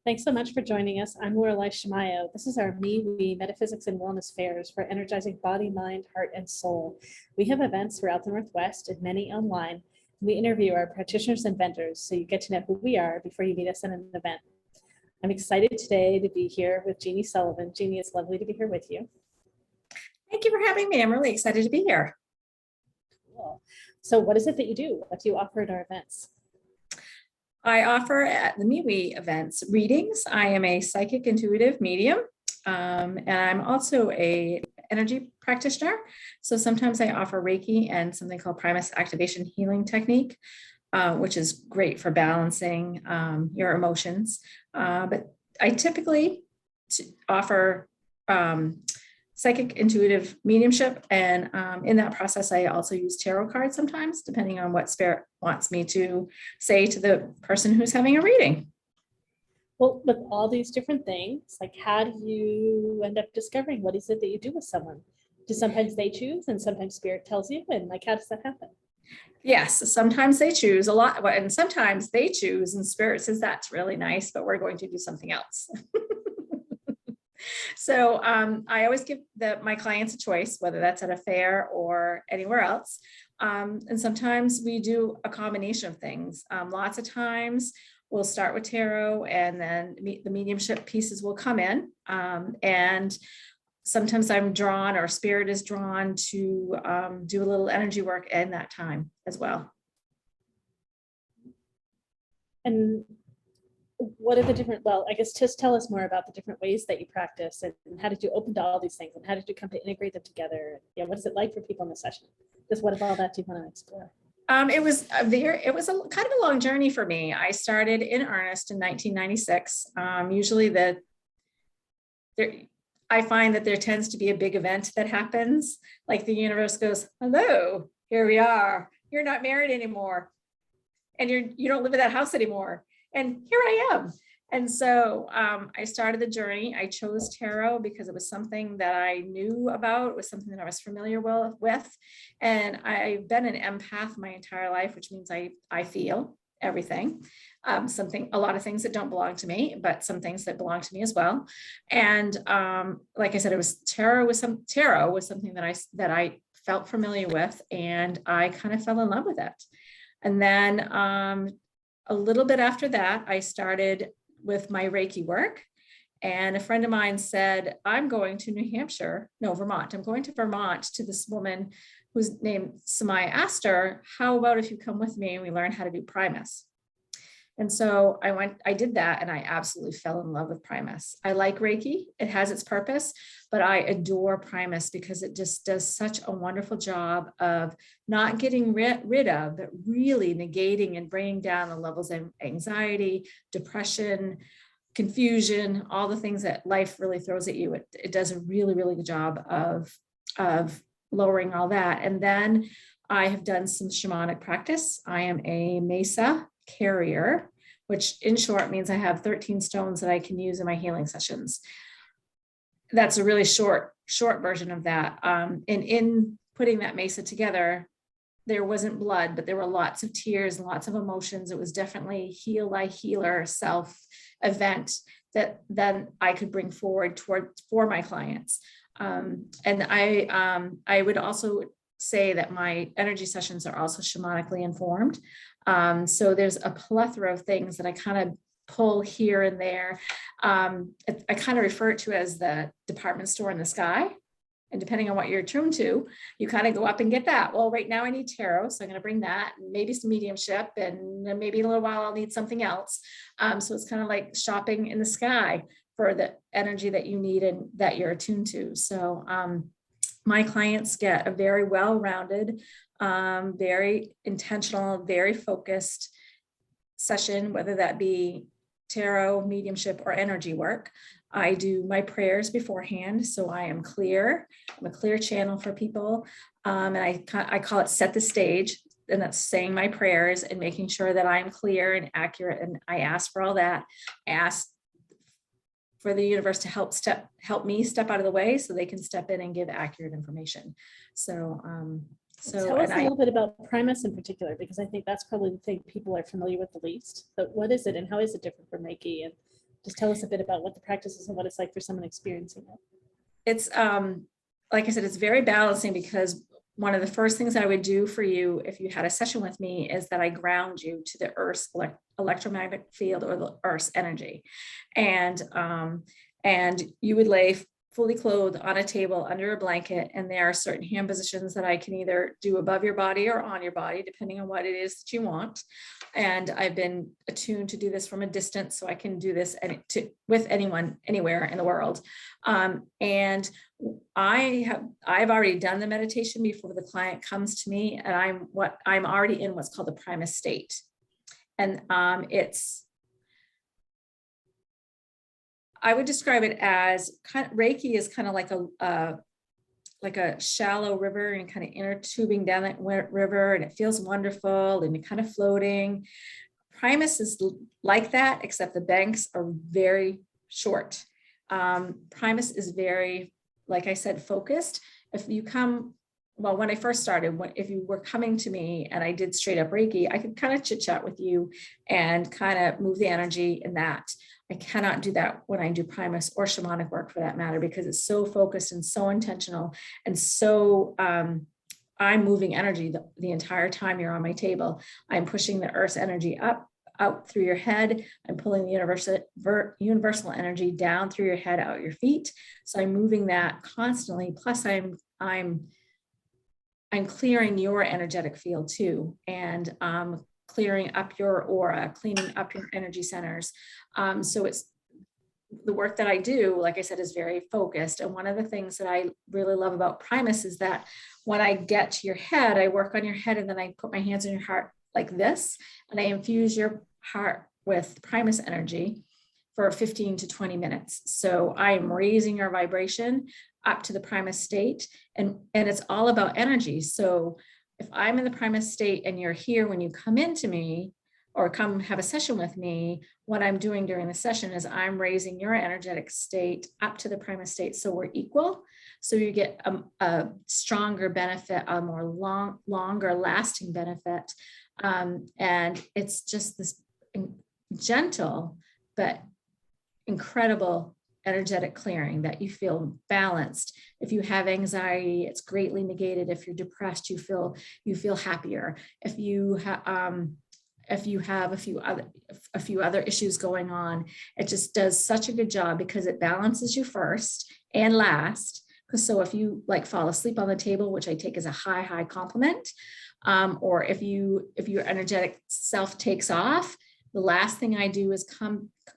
Thanks so much for joining us. I'm Lorelei Shamayo. This is our MeWe Metaphysics and Wellness Fairs for energizing body, mind, heart, and soul. We have events throughout the Northwest and many online. We interview our practitioners and vendors so you get to know who we are before you meet us at an event. I'm excited today to be here with Jeannie Sullivan. Jeannie, it's lovely to be here with you. Thank you for having me. I'm really excited to be here. Cool. So what is it that you do? What do you offer at our events? I offer at the MeWe events readings. I am a psychic intuitive medium, and I'm also a energy practitioner. So sometimes I offer Reiki and something called Primus activation healing technique, which is great for balancing your emotions. But I typically offer psychic intuitive mediumship, and in that process I also use tarot cards sometimes, depending on what spirit wants me to say to the person who's having a reading. Well, with all these different things, like how do you end up discovering what is it that you do with someone? Do sometimes they choose and sometimes spirit tells you, and like how does that happen? Yes, sometimes they choose a lot, and sometimes they choose and spirit says that's really nice, but we're going to do something else. So I always give my clients a choice, whether that's at a fair or anywhere else. And sometimes we do a combination of things. Lots of times we'll start with tarot and then the mediumship pieces will come in. And sometimes I'm drawn or spirit is drawn to do a little energy work in that time as well. And what are the different, well, I guess just tell us more about the different ways that you practice and how did you open to all these things and how did you come to integrate them together? Yeah, what is it like for people in the session? Just what of all that do you want to explore? It was a kind of a long journey for me. I started in earnest in 1996. Usually I find that there tends to be a big event that happens, like the universe goes, hello, here we are. You're not married anymore. And you don't live in that house anymore. And here I am. And so I started the journey. I chose tarot because it was something that I knew about. It was something that I was familiar with. And I've been an empath my entire life, which means I feel everything. A lot of things that don't belong to me, but some things that belong to me as well. And like I said, tarot was something that I felt familiar with, and I kind of fell in love with it. And then a little bit after that, I started with my Reiki work. And a friend of mine said, I'm going to Vermont. I'm going to Vermont to this woman who's named Samaya. Asked her, how about if you come with me and we learn how to do Primus? And so I did that, and I absolutely fell in love with Primus. I like Reiki. It has its purpose, but I adore Primus because it just does such a wonderful job of not getting rid of, but really negating and bringing down the levels of anxiety, depression, confusion, all the things that life really throws at you. It does a really, really good job of lowering all that. And then I have done some shamanic practice. I am a Mesa carrier, which in short means I have 13 stones that I can use in my healing sessions. That's a really short version of that. And in putting that Mesa together, there wasn't blood, but there were lots of tears and lots of emotions. It was definitely heal thy healer self event that then I could bring forward for my clients. And I would also say that my energy sessions are also shamanically informed. So there's a plethora of things that I kind of pull here and there. I kind of refer to as the department store in the sky. And depending on what you're attuned to, you kind of go up and get that. Well, right now I need tarot, so I'm going to bring that, and maybe some mediumship, and maybe in a little while I'll need something else. So it's kind of like shopping in the sky for the energy that you need and that you're attuned to. So my clients get a very well-rounded, very intentional, very focused session, whether that be tarot, mediumship, or energy work. I do my prayers beforehand, so I am clear. I'm a clear channel for people, and I call it set the stage, and that's saying my prayers and making sure that I'm clear and accurate. And I ask for all that. I ask for the universe to help me step out of the way so they can step in and give accurate information. So tell us a little bit about Primus in particular, because I think that's probably the thing people are familiar with the least. But what is it and how is it different from Reiki? And Just tell us a bit about what the practice is and what it's like for someone experiencing it. It's, like I said, it's very balancing, because one of the first things I would do for you if you had a session with me is that I ground you to the Earth's electromagnetic field, or the Earth's energy. And you would lay fully clothed on a table under a blanket, and there are certain hand positions that I can either do above your body or on your body, depending on what it is that you want. And I've been attuned to do this from a distance, so I can do this with anyone, anywhere in the world. And I've already done the meditation before the client comes to me, and I'm already in what's called the primus state. And I would describe it as Reiki is kind of like a shallow river, and kind of inner tubing down that river, and it feels wonderful and you're kind of floating. Primus is like that, except the banks are very short. Primus is very, like I said, focused. If you come, well, when I first started, if you were coming to me and I did straight up Reiki, I could kind of chit chat with you and kind of move the energy in that. I cannot do that when I do Primus or shamanic work, for that matter, because it's so focused and so intentional, and so I'm moving energy the entire time you're on my table. I'm pushing the Earth's energy out through your head. I'm pulling the universal energy down through your head, out your feet. So I'm moving that constantly. Plus I'm clearing your energetic field too, and clearing up your aura, cleaning up your energy centers. So it's the work that I do, like I said, is very focused. And one of the things that I really love about Primus is that when I get to your head, I work on your head, and then I put my hands on your heart like this, and I infuse your heart with Primus energy for 15 to 20 minutes. So I am raising your vibration up to the Primus state, and it's all about energy. So if I'm in the Primus state and you're here when you come into me or come have a session with me, what I'm doing during the session is I'm raising your energetic state up to the Primus state, so we're equal. So you get a stronger benefit, a more longer lasting benefit. And it's just this gentle but incredible energetic clearing that you feel balanced. If you have anxiety, it's greatly negated. If you're depressed, you feel happier. If you have a few other issues going on, it just does such a good job, because it balances you first and last. Because so if you like fall asleep on the table, which I take as a high compliment, or if your energetic self takes off, the last thing I do is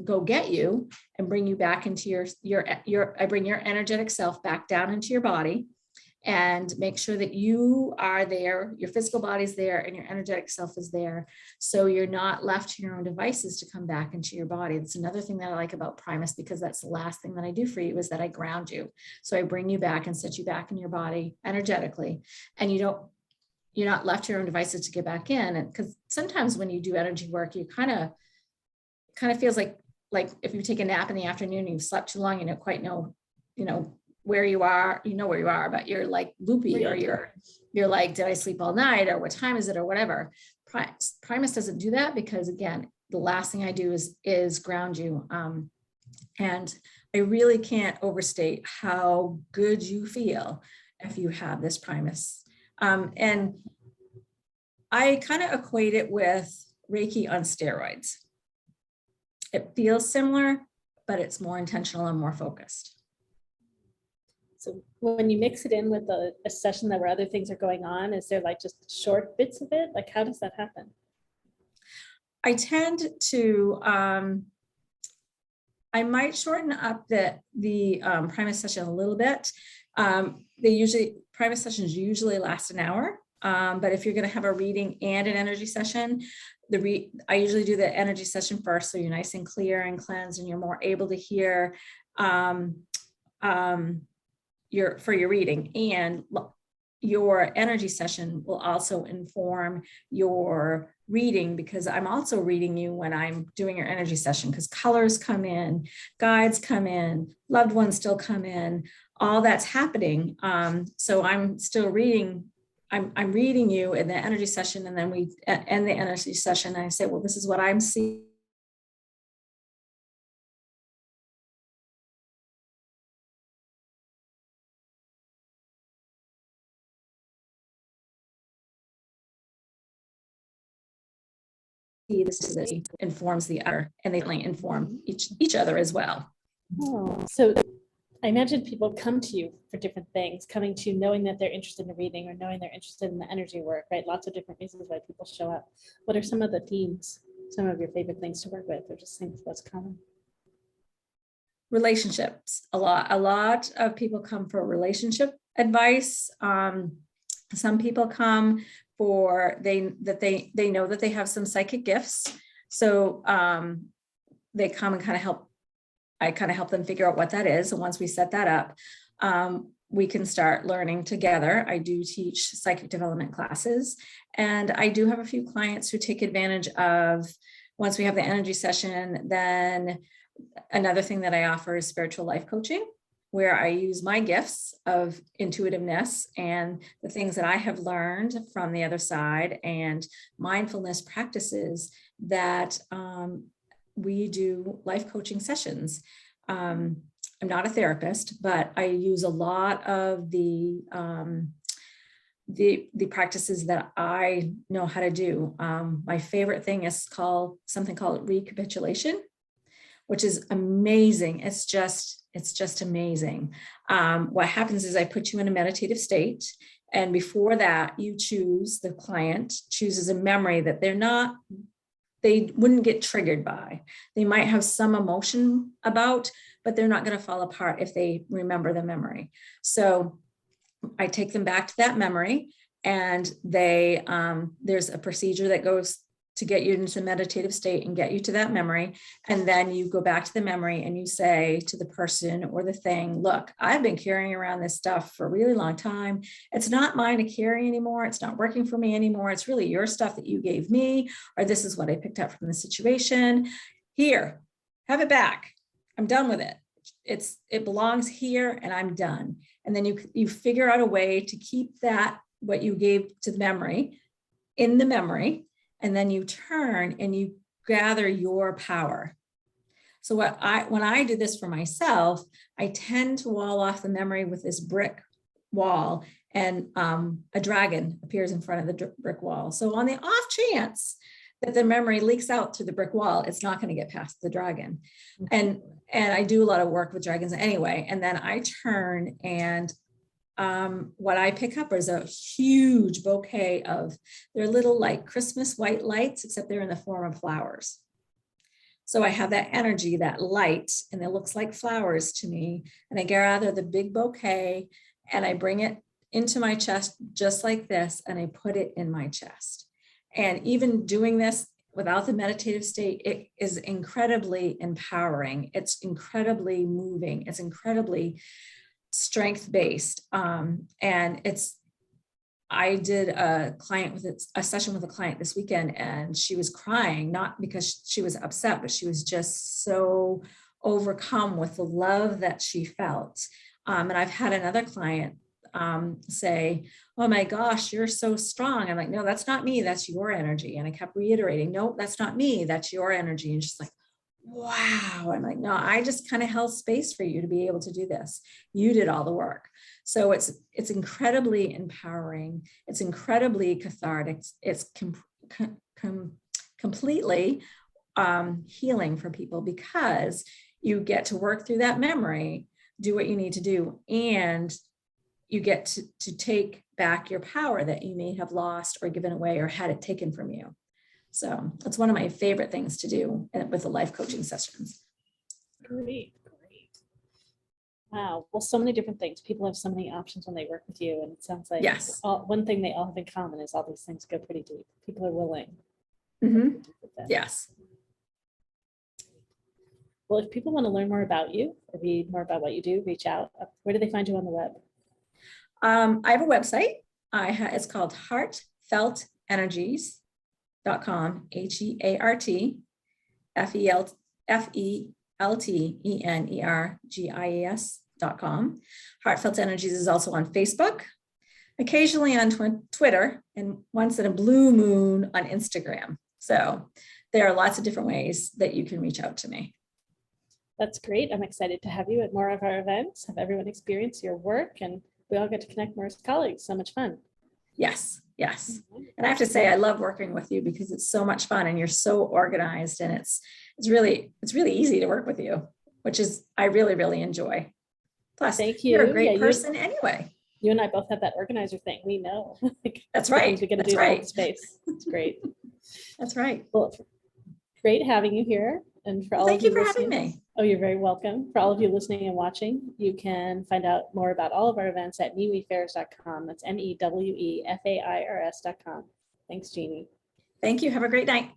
go get you and bring you back into I bring your energetic self back down into your body, and make sure that you are there, your physical body's there, and your energetic self is there. So you're not left to your own devices to come back into your body. That's another thing that I like about Primus, because that's the last thing that I do for you, is that I ground you. So I bring you back and set you back in your body energetically, and you're not left to your own devices to get back in. And because sometimes when you do energy work, you kind of feels like if you take a nap in the afternoon and you've slept too long, you don't quite know, where you are, but you're like loopy, or you're like, did I sleep all night, or what time is it, or whatever. Primus doesn't do that, because again, the last thing I do is ground you. And I really can't overstate how good you feel if you have this Primus. And I kind of equate it with Reiki on steroids. It feels similar, but it's more intentional and more focused. So when you mix it in with a session where other things are going on, is there like just short bits of it? Like, how does that happen? I tend to, I might shorten up the Primus session a little bit. Primus sessions usually last an hour. But if you're going to have a reading and an energy session, I usually do the energy session first, so you're nice and clear and cleansed, and you're more able to hear for your reading. And your energy session will also inform your reading, because I'm also reading you when I'm doing your energy session, because colors come in, guides come in, loved ones still come in, all that's happening. So I'm still reading. I'm reading you in the energy session, and then we end the energy session, and I say, well, this is what I'm seeing this informs the other, and they inform each other as well. Oh, so I imagine people come to you for different things, coming to you knowing that they're interested in reading or knowing they're interested in the energy work, right? Lots of different reasons why people show up. What are some of the themes, some of your favorite things to work with, or just things that's common? Relationships. A lot of people come for relationship advice. Some people come for they know that they have some psychic gifts. So they come and I kind of help them figure out what that is. And once we set that up, we can start learning together. I do teach psychic development classes, and I do have a few clients who take advantage of, once we have the energy session, then another thing that I offer is spiritual life coaching, where I use my gifts of intuitiveness and the things that I have learned from the other side and mindfulness practices that we do life coaching sessions. I'm not a therapist, but I use a lot of the practices that I know how to do. My favorite thing is something called recapitulation, which is amazing. It's just amazing. What happens is I put you in a meditative state, and before that, the client chooses a memory that they wouldn't get triggered by. They might have some emotion about, but they're not going to fall apart if they remember the memory. So I take them back to that memory, and there's a procedure that goes to get you into a meditative state and get you to that memory. And then you go back to the memory and you say to the person or the thing, look, I've been carrying around this stuff for a really long time. It's not mine to carry anymore. It's not working for me anymore. It's really your stuff that you gave me, or this is what I picked up from the situation. Here, have it back. I'm done with it. It belongs here, and I'm done. And then you figure out a way to keep that, what you gave to the memory, in the memory. And then you turn and you gather your power. So when I do this for myself, I tend to wall off the memory with this brick wall, and a dragon appears in front of the brick wall. So on the off chance that the memory leaks out through the brick wall, it's not going to get past the dragon. And I do a lot of work with dragons anyway. And then I turn, and what I pick up is a huge bouquet of, they're little like Christmas white lights, except they're in the form of flowers. So I have that energy, that light, and it looks like flowers to me. And I gather the big bouquet and I bring it into my chest just like this, and I put it in my chest. And even doing this without the meditative state, it is incredibly empowering. It's incredibly moving. It's incredibly strength-based. I did a session with a client this weekend, and she was crying, not because she was upset, but she was just so overcome with the love that she felt. And I've had another client say, oh my gosh, you're so strong. I'm like, no, that's not me. That's your energy. And I kept reiterating, no, that's not me. That's your energy. And she's like, wow. I'm like, no, I just kind of held space for you to be able to do this. You did all the work. So it's incredibly empowering. It's incredibly cathartic. It's completely healing for people, because you get to work through that memory, do what you need to do, and you get to take back your power that you may have lost or given away or had it taken from you. So that's one of my favorite things to do with the life coaching sessions. Great. Wow. Well, so many different things. People have so many options when they work with you. And it sounds like yes, one thing they all have in common is all these things go pretty deep. People are willing. Mm-hmm. Yes. Well, if people want to learn more about you or read more about what you do, reach out. Where do they find you on the web? I have a website. It's called heartfeltenergies.com, heartfeltenergies.com. Heartfelt Energies is also on Facebook, occasionally on Twitter, and once in a blue moon on Instagram. So there are lots of different ways that you can reach out to me. That's great. I'm excited to have you at more of our events, have everyone experience your work, and we all get to connect more as colleagues. So much fun. Yes, yes. And I have to say, I love working with you because it's so much fun and you're so organized, and it's really easy to work with you, which is, I really, really enjoy. Plus, Thank you're a you. great Yeah, person anyway. You and I both have that organizer thing. We know. Like, That's the right. things we got to That's do to hold right. the space. It's great. That's right. Well, great having you here. And for Well, all thank of you you for listening, having me. oh, you're very welcome. For all of you listening and watching, you can find out more about all of our events at mewefairs.com. That's MEWEFAIRS.com. Thanks, Jeannie. Thank you. Have a great night.